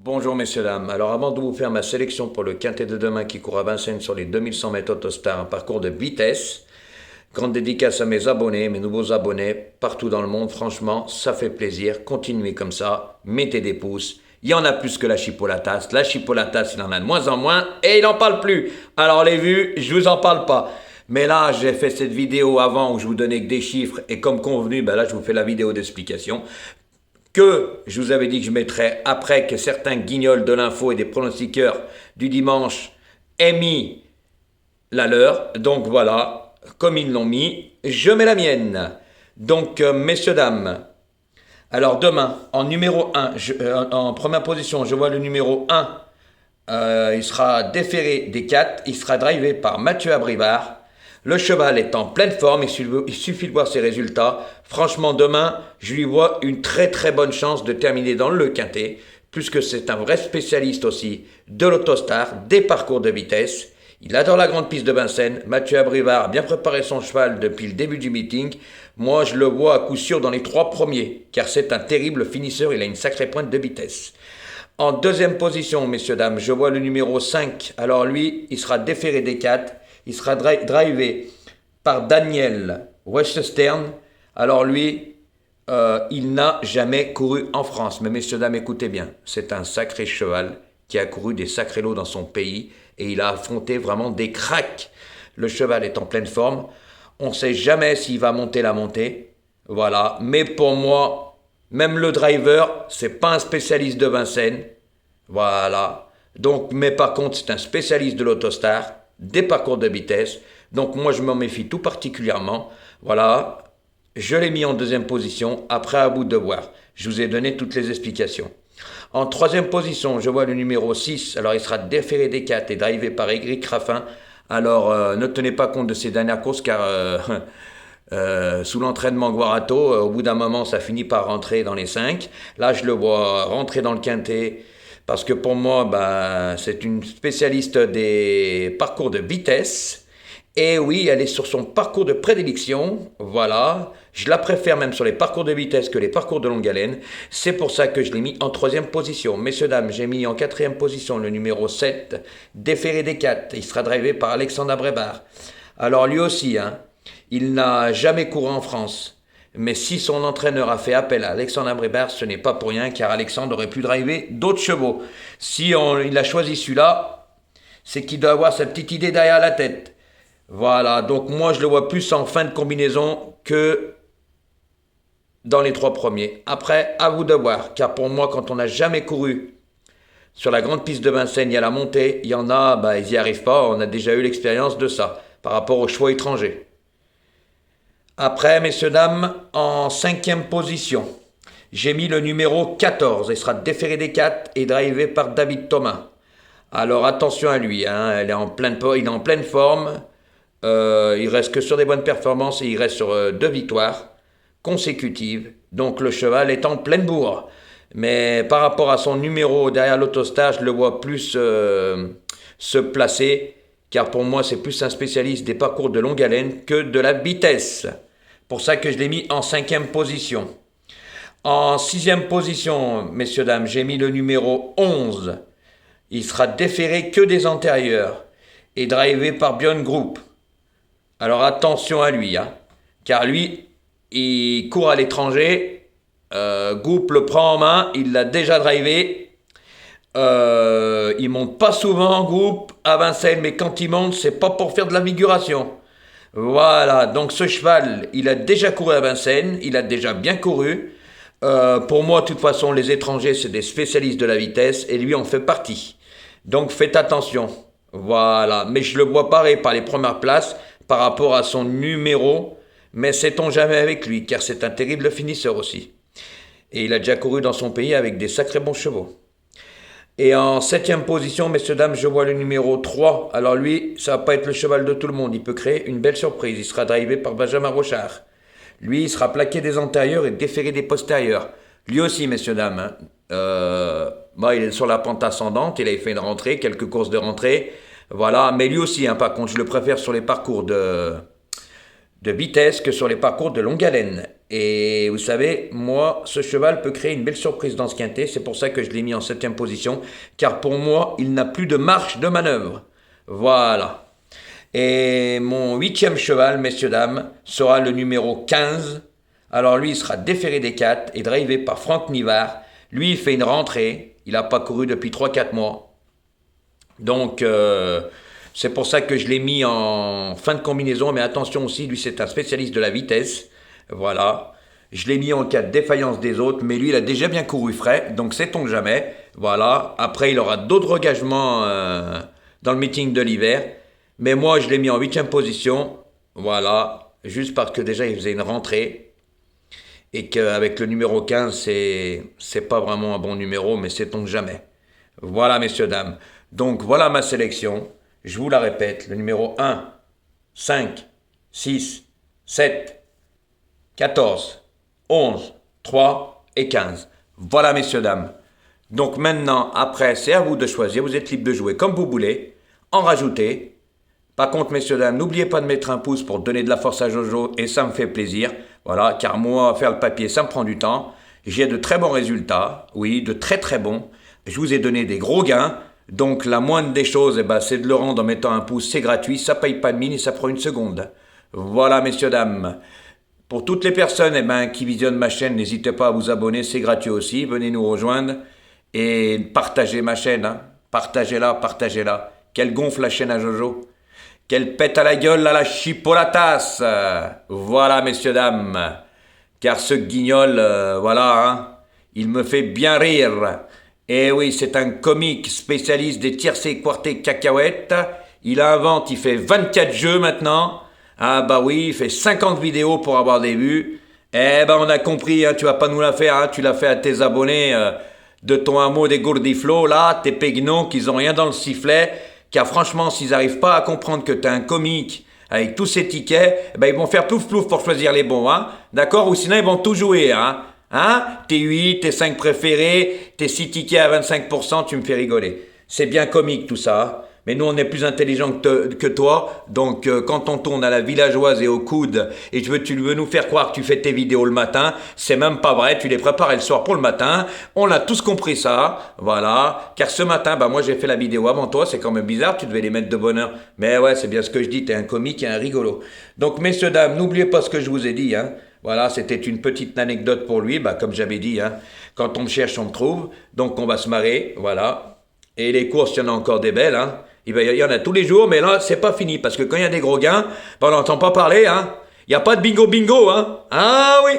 Bonjour messieurs, dames. Alors avant de vous faire ma sélection pour le quintet de demain qui court à Vincennes sur les 2100 mètres Autostar, un parcours de vitesse, grande dédicace à mes abonnés, mes nouveaux abonnés, partout dans le monde, franchement, ça fait plaisir, continuez comme ça, mettez des pouces. Il y en a plus que la chipolatas, il en a de moins en moins et il n'en parle plus. Alors les vues, je vous en parle pas. Mais là, j'ai fait cette vidéo avant où je vous donnais que des chiffres et comme convenu, là je vous fais la vidéo d'explication que je vous avais dit que je mettrais après que certains guignols de l'info et des pronostiqueurs du dimanche aient mis la leur. Donc voilà, comme ils l'ont mis, je mets la mienne. Donc messieurs, dames, alors demain, en numéro 1, en première position, je vois le numéro 1. Il sera déféré des 4, il sera drivé par Mathieu Abrivard. Le cheval est en pleine forme, il suffit de voir ses résultats. Franchement, demain, je lui vois une très très bonne chance de terminer dans le quintet, puisque c'est un vrai spécialiste aussi de l'autostar, des parcours de vitesse. Il adore la grande piste de Vincennes. Mathieu Abrivard a bien préparé son cheval depuis le début du meeting. Moi, je le vois à coup sûr dans les 3 premiers, car c'est un terrible finisseur, il a une sacrée pointe de vitesse. En deuxième position, messieurs, dames, je vois le numéro 5. Alors lui, il sera déféré des 4. Il sera drivé par Daniel Weststern. Alors lui, il n'a jamais couru en France. Mais messieurs, dames, écoutez bien. C'est un sacré cheval qui a couru des sacrés lots dans son pays. Et il a affronté vraiment des cracks. Le cheval est en pleine forme. On ne sait jamais s'il va monter la montée. Voilà. Mais pour moi, même le driver, c'est pas un spécialiste de Vincennes. Voilà. Donc, mais par contre, c'est un spécialiste de l'autostar, des parcours de vitesse. Donc, moi, je m'en méfie tout particulièrement. Voilà. Je l'ai mis en deuxième position. Après, à vous de voir. Je vous ai donné toutes les explications. En troisième position, je vois le numéro 6. Alors, il sera déféré des 4 et drivé par Éric Raffin. Alors, ne tenez pas compte de ces dernières courses car sous l'entraînement Guarato, au bout d'un moment, ça finit par rentrer dans les 5. Là, je le vois rentrer dans le quintet parce que pour moi, c'est une spécialiste des parcours de vitesse. Et oui, elle est sur son parcours de prédilection. Voilà. Je la préfère même sur les parcours de vitesse que les parcours de longue haleine. C'est pour ça que je l'ai mis en troisième position. Messieurs, dames, j'ai mis en quatrième position le numéro 7, déféré des 4. Il sera drivé par Alexandre Abrivard. Alors lui aussi, il n'a jamais couru en France. Mais si son entraîneur a fait appel à Alexandre Abrivard, ce n'est pas pour rien, car Alexandre aurait pu driver d'autres chevaux. Si il a choisi celui-là, c'est qu'il doit avoir sa petite idée derrière la tête. Voilà, donc moi je le vois plus en fin de combinaison que dans les 3 premiers. Après, à vous de voir, car pour moi, quand on n'a jamais couru sur la grande piste de Vincennes, il y a la montée, il y en a, ils n'y arrivent pas, on a déjà eu l'expérience de ça, par rapport aux chevaux étrangers. Après, messieurs, dames, en cinquième position, j'ai mis le numéro 14. Il sera déféré des 4 et drivé par David Thomas. Alors attention à lui, il est en pleine forme. Il reste que sur des bonnes performances et il reste sur 2 victoires consécutives. Donc le cheval est en pleine bourre. Mais par rapport à son numéro derrière l'autostar, je le vois plus se placer. Car pour moi, c'est plus un spécialiste des parcours de longue haleine que de la vitesse. Pour ça que je l'ai mis en cinquième position. En sixième position, messieurs, dames, j'ai mis le numéro 11. Il sera déféré que des antérieurs et drivé par Björn Group. Alors attention à lui, car lui, il court à l'étranger. Group le prend en main, il l'a déjà drivé. Il monte pas souvent en groupe à Vincennes, mais quand il monte, c'est pas pour faire de la figuration. Voilà, donc ce cheval, il a déjà couru à Vincennes, il a déjà bien couru. Pour moi, de toute façon, les étrangers, c'est des spécialistes de la vitesse, et lui en fait partie. Donc faites attention. Voilà, mais je le vois pareil par les premières places par rapport à son numéro, mais sait-on jamais avec lui, car c'est un terrible finisseur aussi. Et il a déjà couru dans son pays avec des sacrés bons chevaux. Et en septième position, messieurs, dames, je vois le numéro 3. Alors lui, ça va pas être le cheval de tout le monde. Il peut créer une belle surprise. Il sera drivé par Benjamin Rochard. Lui, il sera plaqué des antérieurs et déféré des postérieurs. Lui aussi, messieurs, dames. Il est sur la pente ascendante. Il a fait une rentrée, quelques courses de rentrée. Voilà. Mais lui aussi, par contre, je le préfère sur les parcours de vitesse que sur les parcours de longue haleine. Et vous savez, moi, ce cheval peut créer une belle surprise dans ce quintet. C'est pour ça que je l'ai mis en 7e position. Car pour moi, il n'a plus de marge de manœuvre. Voilà. Et mon 8e cheval, messieurs, dames, sera le numéro 15. Alors lui, il sera déféré des 4 et drivé par Franck Nivard. Lui, il fait une rentrée. Il n'a pas couru depuis 3-4 mois. Donc, c'est pour ça que je l'ai mis en fin de combinaison. Mais attention aussi, lui, c'est un spécialiste de la vitesse. Voilà. Je l'ai mis en cas de défaillance des autres, mais lui, il a déjà bien couru frais, donc sait-on jamais. Voilà. Après, il aura d'autres engagements dans le meeting de l'hiver. Mais moi, je l'ai mis en 8e position. Voilà. Juste parce que déjà, il faisait une rentrée. Et qu'avec le numéro 15, c'est pas vraiment un bon numéro, mais sait-on jamais. Voilà, messieurs, dames. Donc, voilà ma sélection. Je vous la répète. Le numéro 1, 5, 6, 7, 14, 11, 3 et 15. Voilà, messieurs, dames. Donc maintenant, après, c'est à vous de choisir. Vous êtes libre de jouer comme vous voulez, en rajouter. Par contre, messieurs, dames, n'oubliez pas de mettre un pouce pour donner de la force à Jojo et ça me fait plaisir. Voilà, car moi, faire le papier, ça me prend du temps. J'ai de très bons résultats. Oui, de très très bons. Je vous ai donné des gros gains. Donc la moindre des choses, c'est de le rendre en mettant un pouce. C'est gratuit, ça paye pas de mine et ça prend une seconde. Voilà, messieurs, dames. Pour toutes les personnes qui visionnent ma chaîne, n'hésitez pas à vous abonner, c'est gratuit aussi. Venez nous rejoindre et partagez ma chaîne. Hein. Partagez-la, partagez-la. Qu'elle gonfle la chaîne à Jojo. Qu'elle pète à la gueule à la chipolatas. Voilà, messieurs, dames. Car ce guignol, voilà, hein, il me fait bien rire. Et oui, c'est un comique spécialiste des tiercés, quartés, cacahuètes. Il invente, il fait 24 jeux maintenant. Ah bah oui, il fait 50 vidéos pour avoir des vues. Eh ben on a compris, hein, tu vas pas nous la faire, hein, tu l'as fait à tes abonnés de ton hameau des Gourdiflots, là, tes pégnons qui ont rien dans le sifflet, car franchement, s'ils arrivent pas à comprendre que t'es un comique avec tous ces tickets, ils vont faire plouf plouf pour choisir les bons, hein, d'accord? Ou sinon ils vont tout jouer, hein, tes 8, tes 5 préférés, tes 6 tickets à 25%, tu me fais rigoler. C'est bien comique tout ça, hein. Mais nous, on est plus intelligents que toi. Donc, quand on tourne à la villageoise et au coude, et tu veux nous faire croire que tu fais tes vidéos le matin, c'est même pas vrai. Tu les prépares le soir pour le matin. On a tous compris ça. Voilà. Car ce matin, moi, j'ai fait la vidéo avant toi. C'est quand même bizarre. Tu devais les mettre de bonne heure. Mais ouais, c'est bien ce que je dis. T'es un comique et un rigolo. Donc, messieurs, dames, n'oubliez pas ce que je vous ai dit. Hein. Voilà, c'était une petite anecdote pour lui. Comme j'avais dit, hein, quand on me cherche, on me trouve. Donc, on va se marrer. Voilà. Et les courses, il y en a encore des belles, hein. Il y en a tous les jours, mais là, c'est pas fini. Parce que quand il y a des gros gains, on n'entend pas parler, hein. Il n'y a pas de bingo, hein. Ah oui.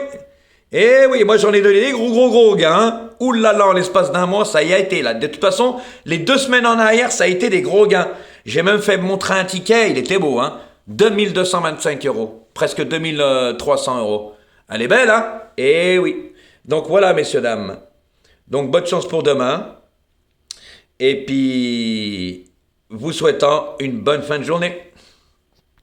Eh oui, moi j'en ai donné des gros gains, hein. Ouh là là, en l'espace d'un mois, ça y a été, là. De toute façon, les 2 semaines en arrière, ça a été des gros gains. J'ai même fait montrer un ticket, il était beau, hein. 2225 euros. Presque 2300 euros. Elle est belle, hein. Eh oui. Donc voilà, messieurs, dames. Donc bonne chance pour demain. Et puis, vous souhaitant une bonne fin de journée.